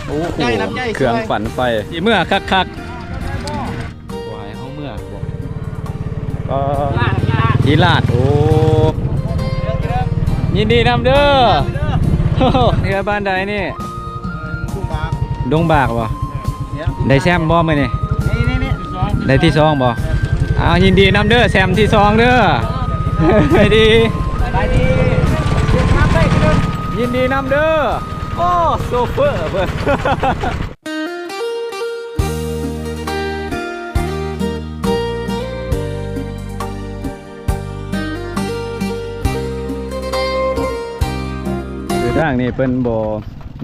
โอ้โหเครื่องปั่นไฟที่เมื่อคักๆวายเขาเมื่อก็ทีลาดโอ้ยินดีนำเด้อนี่บ้านใดนี่ดงบากบ่ได้แซมบ่มื้อนี่ได้ที่ซองบ่อ้าวยินดีนำเด้อแซมที่ซองเด้อไปดียินดีนำเด้อโอ้โซเฟอร์เพิ่นคือทางนี้เพิ่นบ่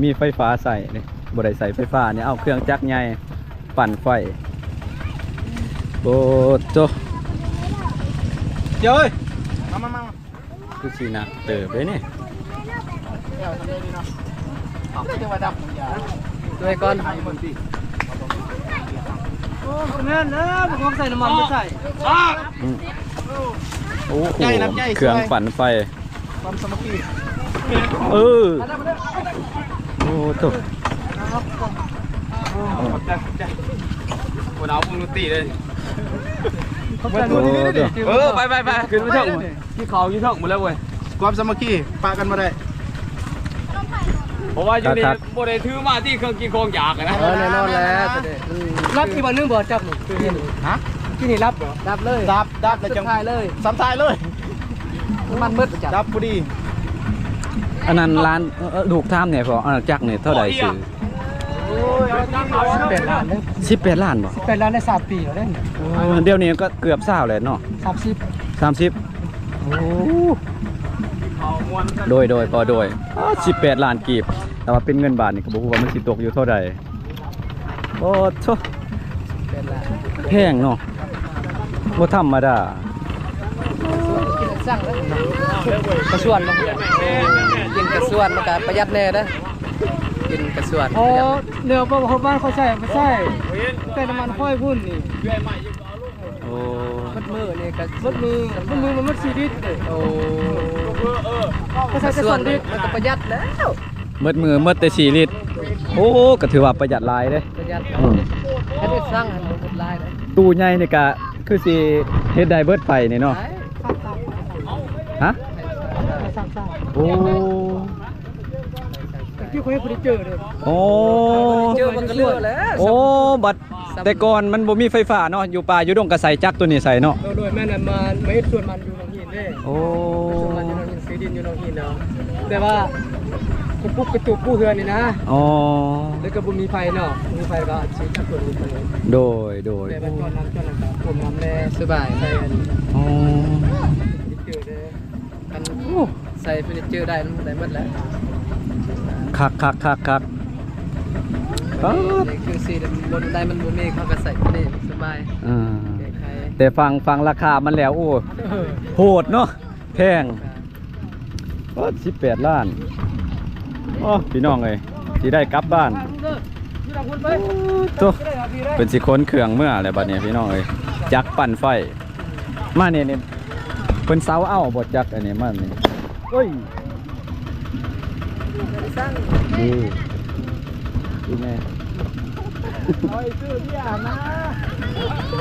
มีไฟฟ้าใส่นี่บ่ได้ใส่ไฟฟ้าเนี่ยเอาเครื่องจักรใหญ่ปั่นไฟโอ้โจเจ้ยมาคือสิหนักเติบเลยนี่ด้วยก่อนโอ้แม่นเด้อบ่ต้องใส่น้ำมันบ่ใส่โอ้โหเครื่องปั่นไฟความสามัคคีโอ้โตคนเอาปุงตีเลยไปขึ้นไปเถอะที่เขายี่เถอะหมดแล้วเว้ยความสามัคคีปะกันมาได้เพราะว่าอยู่นี่โบได้ถือมาที่เครื่องกินของอยากนะแน่นอนแล้วรับที่บ้านนึงบ่จับหนูฮะที่นี่รับเลยรับแล้วจังท้ายเลยซ้ำท้ายเลยมันมืดจับรับพอดีอันนั้นร้านถูกท่ามเนี่ยพออันจักเนี่ยเท่าไหร่ซื้อ18 ล้านเลย18 ล้านบ่18 ล้านได้3 ปีแล้วเดี๋ยวนี้ก็เกือบ20เลยเนาะ30โอ้โดยพอโดย18 ล้านกีบแต่ว่าเป็นเงินบาทนี่ก็บ่ฮู้ว่ามันสิตกอยู่เท่าใดโอ้โธ่แพงเนาะบ่ธรรมดาสั่งแล้วกระส่วนลงกินกระส่วนมันก็ประหยัดแน่นะกินกระส่วนอ๋อเนื้อบ้านเขาใช่ไม่ใช่แต่น้ำมันค่อยพุ่นนี่โอ้มัดมือนี่ก็มัดมือมันมัด4 ลิตรโอ้ก็ใช้แต่2 ลิตรมันก็ประหยัดแล้วมืดแต่4 ลิตรโอ้ก็ถือว่าประหยัดหลายเด้ประหยัดให้ได้สร้างให้มันหมดหลายเลยตู้ใหญ่นี่ก็คือสิเฮ็ดได้เบิดไฟนี่เนาะฮะโอ้ที่เขาให้เฟอร์นิเจอร์เลยโอ้เจอมันก็เลือกแล้วโอ้บัดแต่ก่อนมันบ่มีไฟฟ้าเนาะอยู่ป่าอยู่ดงก็ใส่จักรตัวนี้ใส่เนาะโดยแม่นมันไม่ส่วนมันอยู่หนองหินเด้โอ้ส่วนมันอยู่หนองหินซื้อดินอยู่หนองหินเนาะแต่ว่าคุณปุ๊บกระตุกผู้เฮือนนี่นะอ๋อแล้วก็บ่มีไฟเนาะมีไฟก็ใช้จักรตัวนี้ไปโดยแต่ว่าตอนนั้นก็ผมทำแลสบายใส่อ๋อเจอเด้กันใส่เฟอร์นิเจอร์ได้มันได้หมดแล้วคักนี่คือสีบนได้มันบ่มีเขาก็ใส่ก็ได้สบายแต่ฟังราคามันแล้วโอ้โหดเนาะแพงก็18 ล้านโอ้พี่น้องเอ้ยสิได้กลับบ้านตัวเป็นสิคนเครื่องเมื่ออะไรบัดนี้พี่น้องเอ้ยจักปั่นไฟมาเนี่ยเพิ่นเซาเอาบ่จักอันนี้มันนี่โอ้ยดีแม่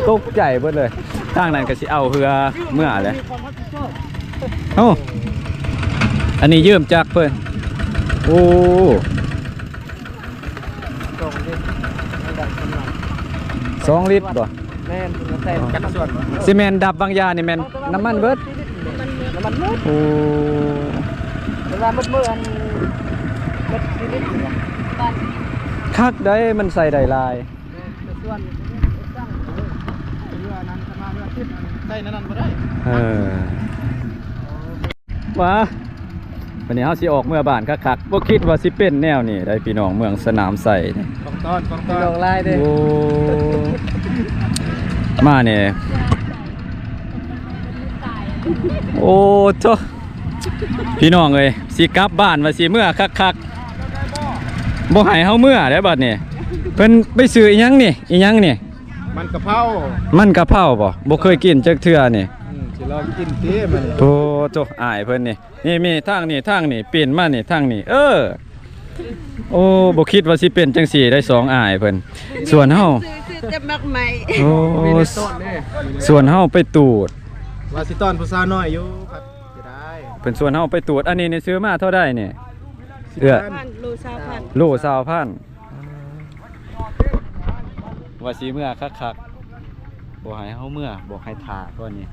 ตกใจเบิดเลยทางนั้นก็สิเอาเรือเมื่อเลยโอ้อันนี้ยืมจากเพิ่นโอ้2 ลิตรบ่แม่นใส่กันส่วนซีเมนต์ดับบางยานี่แม่นน้ำมันเบิดโอ้เวลามืดอันคักได้มันใส่ได้ลายว้าวันนี้เฮาสิออกเมื่อบ้านคักๆบ่คิดว่าสิเป็นแนวนี้ได้พี่น้องเมืองสนามใส่นี่ของต้อนลงลายเด้โอ้มาเนี่ยโอ้โธ่พี่น้องเอ้ยสิกลับบ้านว่าสิเมื่อคักๆบ่ให้เฮาเมื่อได้บัดนี้เพิ่นไปซื้ออีหยังนี่มันกะเพราบ่เคยกินจักเทื่อนี่สิลองกินติมันโอ้โธ่อายเพิ่นนี่มีทางนี่ปีนมานี่ทางนี่ โอ้บ่คิดว่าสิเป็นจังสี่ได้สองอ้ายเพิ่นส่วนเฮา ซื้อแต่มักใหม่ โอ้ มีในต้นนี่ ส่วนเฮาไปตูด ว่าสิตอนผู้สาวน้อยอยู่ครับจะได้ เพิ่นส่วนเฮาไปตูดอันนี้นี่ซื้อมาเท่าได้นี่เอื้อ พันโลซาพัน โล20,000ว่าสิเมื่อคักๆบ่ให้เฮาเมื่อบ่ให้ท่าก่อนนี่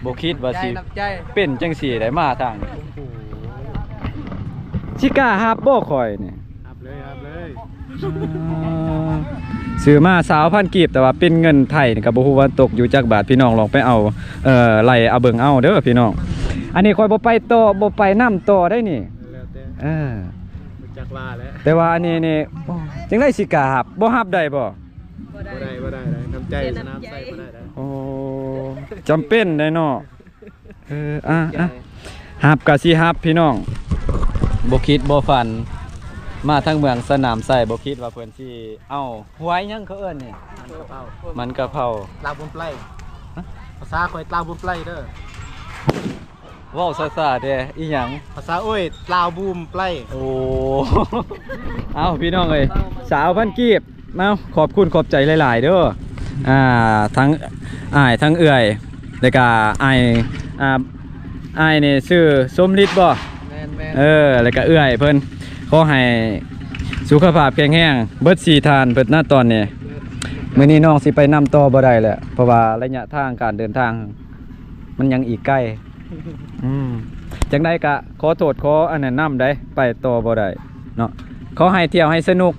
บ่คิดว่า ใจ สิ นับใจ เป็นจังสี่ได้มาทางนี้สิกล้าฮับบ่ข่อยนี่ ครับเลยครับเลย ซื้อมา20,000กีบแต่ว่าเป็นเงินไทยนี่ก็บ่ฮู้ว่าตกอยู่จักบาทพี่น้องลองไปเอาไล่เอาเบิ่งเอาเด้อพี่น้องอันนี้ข่อยบ่ไปต่อบ่ไปนํต่อได้นี่ แล้วแต่ เออ รู้จักว่าแล้ว แต่ว่าอันนี้นี่โอ้จังได๋สิกล้าฮับบ่ฮับได้บ่ บ่ บ่ ได้ ได้บ่ได้เลยน้ำใจสนามใส่บ่ได้เลย โอ้จำเป็นได้เนาะฮับก็สิฮับพี่น้องบ่คิดบ่ฝันมาทางเมืองสนามไส้บ่คิดว่าเพิ่นสิเอ้าหวยหยังเขาเอิ้นนี่ มันกะเพรา ลาวบุญไพรภาษาข่อยลาวบุญไพรเด้อ เว้าซ่าๆเด้อีหยัง ภาษาโอ้ยลาวบูมไพร โอ้ เอาพี่น้องเอ้ยสาวพันกีบมาขอบคุณขอบใจหลายๆเด้อทั้งอ้ายทั้งเอื่อยแล้วก็อ้ายนี่ชื่อสมฤทธิ์บ่ แม่น แล้วก็เอื่อยเพิ่นขอให้สุขภาพแข็งแรงเบิด4ทานเพิ่นณตอนนี้มื้อนี้น้องสิไปนำต่อบ่ได้แหละเพราะว่าระยะทางการเดินทาง มันยังอีกไกลจังไดก็ขอโทษขออันนั้นนำได้ไปต่อบ่ได้เนาะขอให้เที่ยวให้สนุก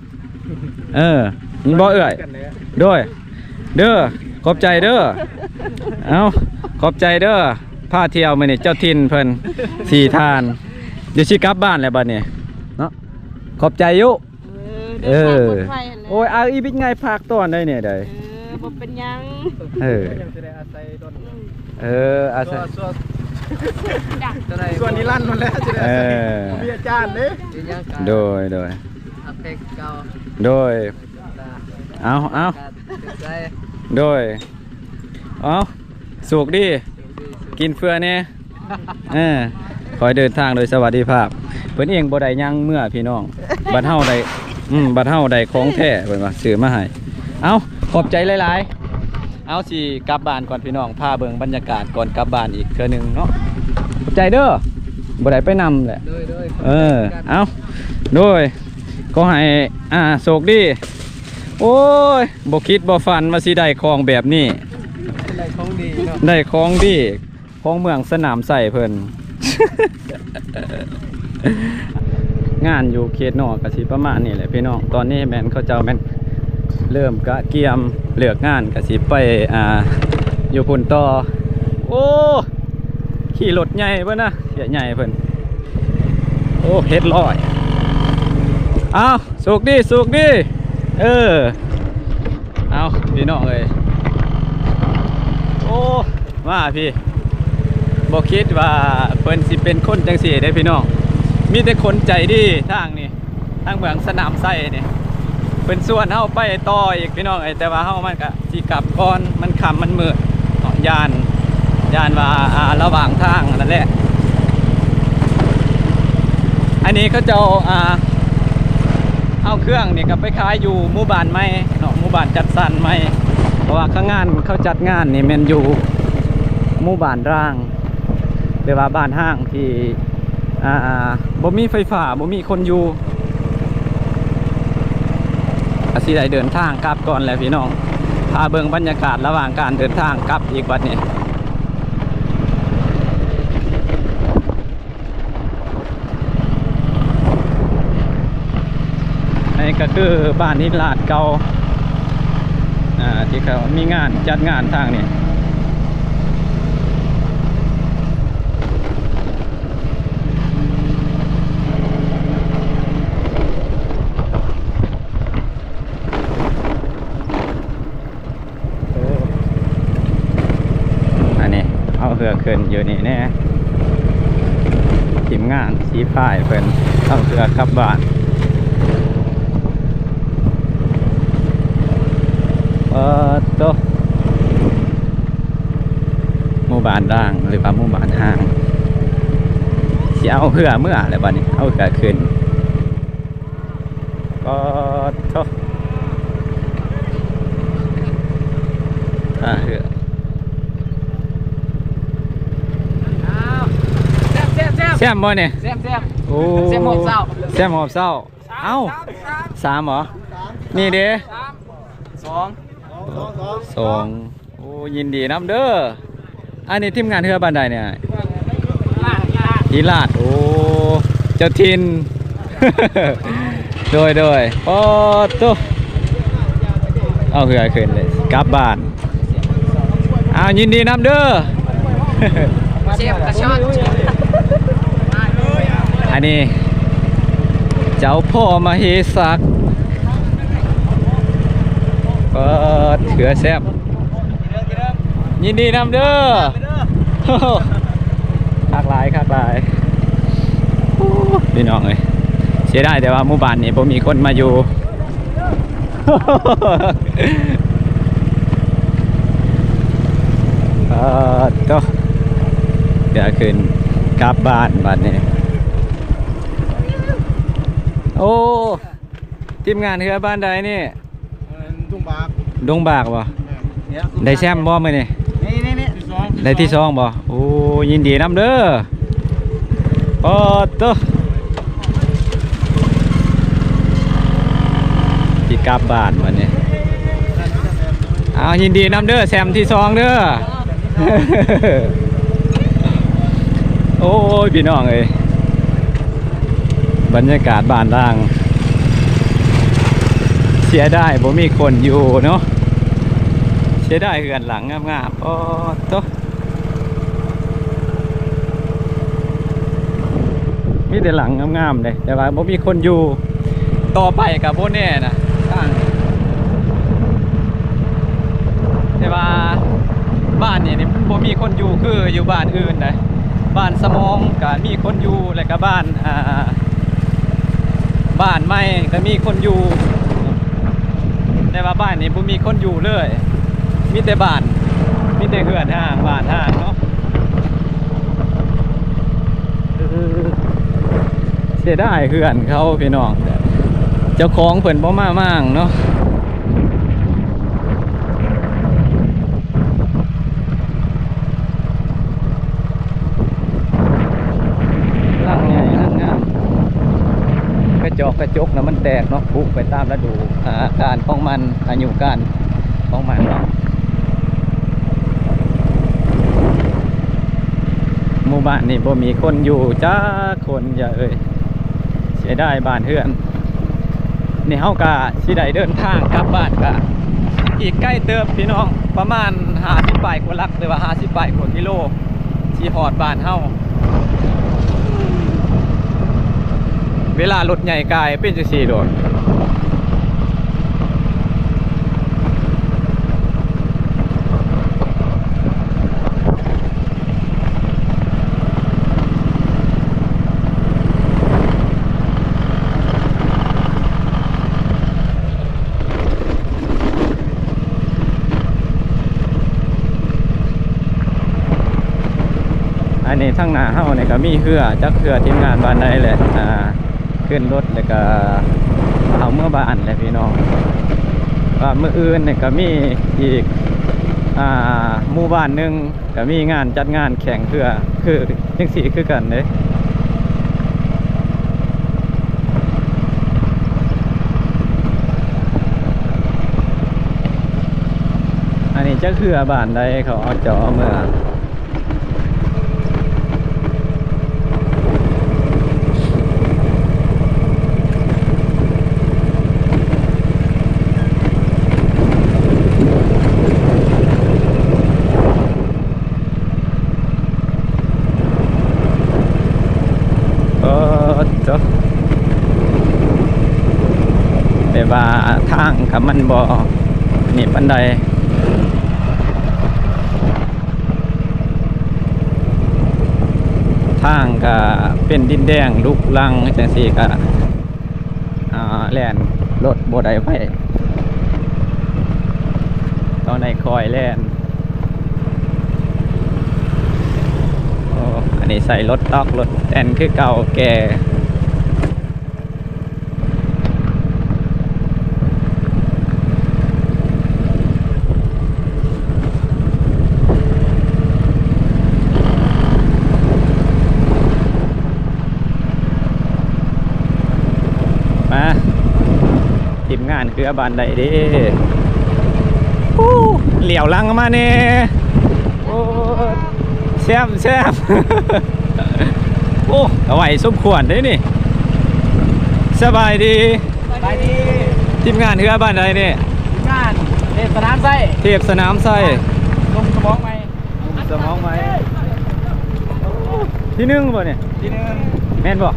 มันบ่เอื่อยด้วยเด้อขอบใจเด้อเอาขอบใจเด้อพาเที่ยวมื้อนี้เจ้าถิ่นเพิ่น4ทานเดี๋ยวสิกลับบ้านแล้วบัดนี้เนาะขอบใจอยู่ เดินทางปลอดภัยหั่นแหละ โอ้ยเอาอีบิดไงภาคตอนได้เนี่ยได้ บ่เป็นหยัง ยังสิได้อาศัยดน อาศัย ส่วนนี้ลั่นมันแล้วสิได้อาศัยมีอาจารย์เด้ อีหยังกัน โดย อัพเพกเก่า โดยเอา ใจ โดยเอาสุกดีกินเฟือเนี่ยคอยเดินทางโดยสวัสดิภาพเพิ่นเองบ่ได้ยังเมื่อพี่น้องบัดเฮาได้บัดเฮาได้ของแท้เพิ่นว่าซื้อมาให้เอาขอบใจหลายๆเอาสิกลับบ้านก่อนพี่น้องพาเบิ่งบรรยากาศก่อนกลับบ้านอีกเทื่อนึงเนาะขอบใจเด้อบ่ได้ไปนำแหละ โดย เอาโดยก็ให้โชคดีโอ้ยบ่คิดบ่ฝันว่าสิได้ของแบบนี้ ได้ของดีเนาะ ได้ของดีของเมืองสนามใส่เพิ่น งานอยู่เขตนอกก็สิประมาณนี้แหละพี่น้องตอนนี้แม่นเขาเจ้าแม่นเริ่มกะเกียมเลือกงานก็สิไปอยู่พุ่นต่อโอ้ขี่รถใหญ่เพิ่นนะเสียใหญ่เพิ่นโอ้เฮ็ดลอยเอาสุกดีเอาพี่น้องเอ้ยโอ้มาพี่บ่คิดว่าเพิ่นสิเป็นคนจังซี่ได้พี่น้องมีแต่คนใจดีทางนี่ทางเมืองสนามไส้นี่เพิ่นส่วนเฮาไปต่ออีกพี่น้องแต่ว่าเฮามันก็สิกลับก่อนมันค่ำมันมืดย่านว่าระหว่างทางนั่นแหละอันนี้เขาเจ้าเอาเครื่องนี่ก็ไปขายอยู่หมู่บ้านใหม่เนาะหมู่บ้านจัดสรรใหม่เพราะว่าข้างงานเขาจัดงานนี่แม่นอยู่หมู่บ้านร้างหรือว่าบ้านห้างที่บ่มีไฟฟ้าบ่มีคนอยู่อาสิได้เดินทางกลับก่อนแล้วพี่น้องพาเบิ่งบรรยากาศระหว่างการเดินทางกลับอีกบัดนี้นี่ก็คือบ้านนิลาดเก่าที่เขามีงานจัดงานทางนี้อันนี้เอาเหือขึ้นอยู่นี่แน่ทีมงานสีฝ่ายเพิ่นเอาเหือกลับบ้านโตหมู่บ้านร่างหรือว่าหมู่บ้านห้างสิเอาเหือเมื่ออะไรบ้านี้เอาเหือขึ้น โธ่เหือ แซ่บ แซมบ่เนี่ย แซ่บแซ่บ โอ้ แซมหอบเศร้า แซมหอบเศร้าเอ้า3เหรอนี่เด้ สอง 2โอ้ยินดีนำเด้ออันนี้ทีมงานเฮือบ้านใดเนี่ยทีลาดโอ้เจ้าทิน โดยโอ้ตุ๊เอาเหือขึ้นเลยกลับบ้านเอายินดีนำเด้อ เชฟกระชอน อันนี้เจ้าพ่อมาเฮศักดิ์เปิดเถือแซบยินดีนำเด้อคากหลายพี่น้องเอ้ยเสียดายแต่ว่าหมู่บ้านนี้ผมมีคนมาอยู่ ต่อเดี๋ยวขึ้นกลับบ้านนี้โอ้ทีมงานเฮือบ้านใดนี่ ดุงบาก ดงบากบ่ได้แซมบ่มื้อนี่ นี่ได้ที่2บ่โอ้ยินดีนำเด้อโอ้ต่อที่กลับบ้านวันนี้เอายินดีนำเด้อแซมที่2เด้อ โอ้ยพี่น้องเอ้ยบรรยากาศบ้านล่างเสียได้บ่มีคนอยู่เนาะเสียได้เฮือนหลังงามๆโอ้โตมีแต่หลังงามๆเลยแต่ว่าบ่มีคนอยู่ต่อไปกับบ่แน่นะแต่ว่าบ้านนี่บ่มีคนอยู่คืออยู่บ้านอื่นนะบ้านสมองก็มีคนอยู่แล้วก็บ้านบ้านใหม่ก็มีคนอยู่แต่ว่าบ้านนี้บ่มีคนอยู่เลยมีแต่บ้านมีแต่เฮือนห้างบ้านห้างเนาะเสียดายเฮือนเขาพี่น้องเจ้าของเพิ่นบ่มามั่งเนาะร่างใหญ่ร่างงามกระจกนะมันแตกเนาะผุไปตามฤดูอาการของมันอายุการของมันเนาะหมู่บ้านนี่บ่มีคนอยู่จ้าคนอย่าเอ่ยเสียดายบ้านเฮือนนี่เฮากะสิได้เดินทางกลับบ้านกะอีกใกล้เติบพี่น้องประมาณ50 ปลายกว่าลักหรือว่า50 ปลายกว่ากิโลสิฮอดบ้านเฮาเวลารถใหญ่กายเป็นจังซี่โดดอันนี้ทั้งหน้าเฮาเนี่ยก็มีเรือจักเรือทีมงานบ้านใดแหละขึ้นรถแล้วก็เอาเมื่อบ้านแหละพี่น้องว่ามื้ออื่นเนี่ยก็มีอีกหมู่บ้านหนึงก็มีงานจัดงานแข่งเรือคือจังซี่คือกันเด้อันนี้จักเรือบ้านใดเขาเอาจอเมื่อแต่ว่าทางกับมันบ่นี่ปันใดทางก็เป็นดินแดงลุกลังจังซี่ก็แล่นรถบ่ได้ไปตอนไหนคอยแล่นโอ้อันนี้ใส่รถตอกรถแอนคือเก่าแก่ ทีมงานคือบ้านใดเด้โอ้เหลียวหลังมาแน่โอ้แซ่บแซ่บ โอ้เอาไว้สมควรได้นี่สบายดี ไปดี ทีมงานคือบ้านใดนี่ งานเทศสนามไส้ เทพสนามไส้ ลงสมองไหม สมองไหมที่หนึ่งบ่เนี่ย ทีนึง แม่นบ่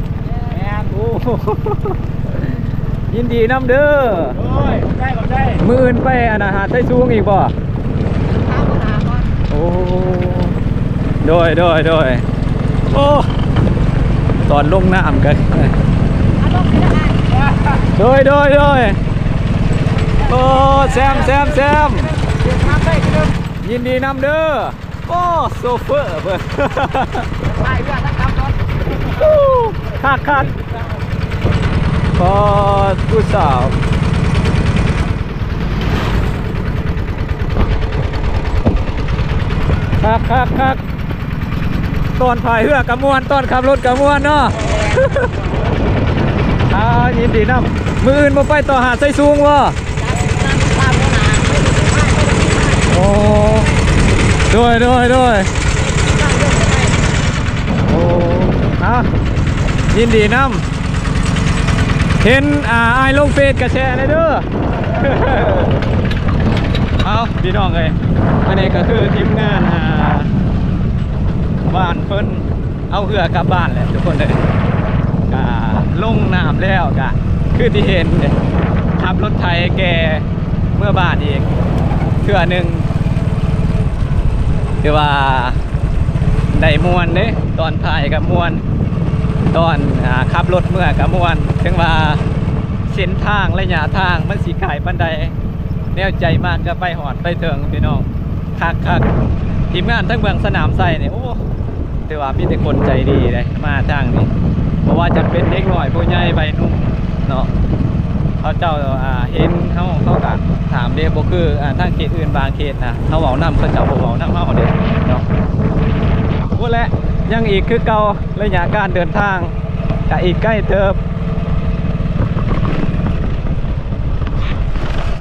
แม่น โอ้ ยินดีน้ำเด้อ โอ้ยได้ก็ได้ มืออื่นไปอนาหารไทยสูงอีกบ่โอ้โดยโอ้ตอนลงน้ำกันโดยโอ้แซมยินดีนำเด้อโอ้โซเฟอร์เพิ่น ไปเพื่อนทั้งครับรถ คักพอผู้สาวคักตอนพายเรือกระมวลตอนขับรถกระมวลเนาะ ยินดีนำมืออื่นมาไปต่อหาดไส้สูงวะโอ้ด้วยโอ้ยินดีนำเห็นไอ้ลงเฟซกระแชร์เลยเด้อ เอาพี่น้องเลยอันนี้ก็คือทีมงานบ้านเพิ่นเอาเรือกลับบ้านแหละทุกคนเลยก็ลงน้ำแล้วก็คือที่เห็นขับรถไถแกเมื่อบ้านอีกเทื่อหนึ่งคือว่าได้มวนเด้ตอนถ่ายกับมวนตอนขับรถเมื่อกับมวนถึงว่าเส้นทางระยะทางมันสีไก่ปันใดแนวใจมากก็ไปหอดไปเถิงพี่น้องคักทีมงานทั้งเมืองสนามไส้เนี่ยโอ้ถือว่ามีแต่คนใจดีเลยมาทางนี้เพราะว่าจะเป็นเด็กหน่อยผู้ใหญ่ใบนุ่มเนาะเขาเจ้าเห็นเขาก็ถามเด็กบ่คือทางเขตอื่นบางเขตนะเขาเว้านำเขาเจ้าบ่เว้านำเฮาเด้เนาะพูดแล้วยังอีกคือเก่าระยะการเดินทางก็อีกใกล้เติบ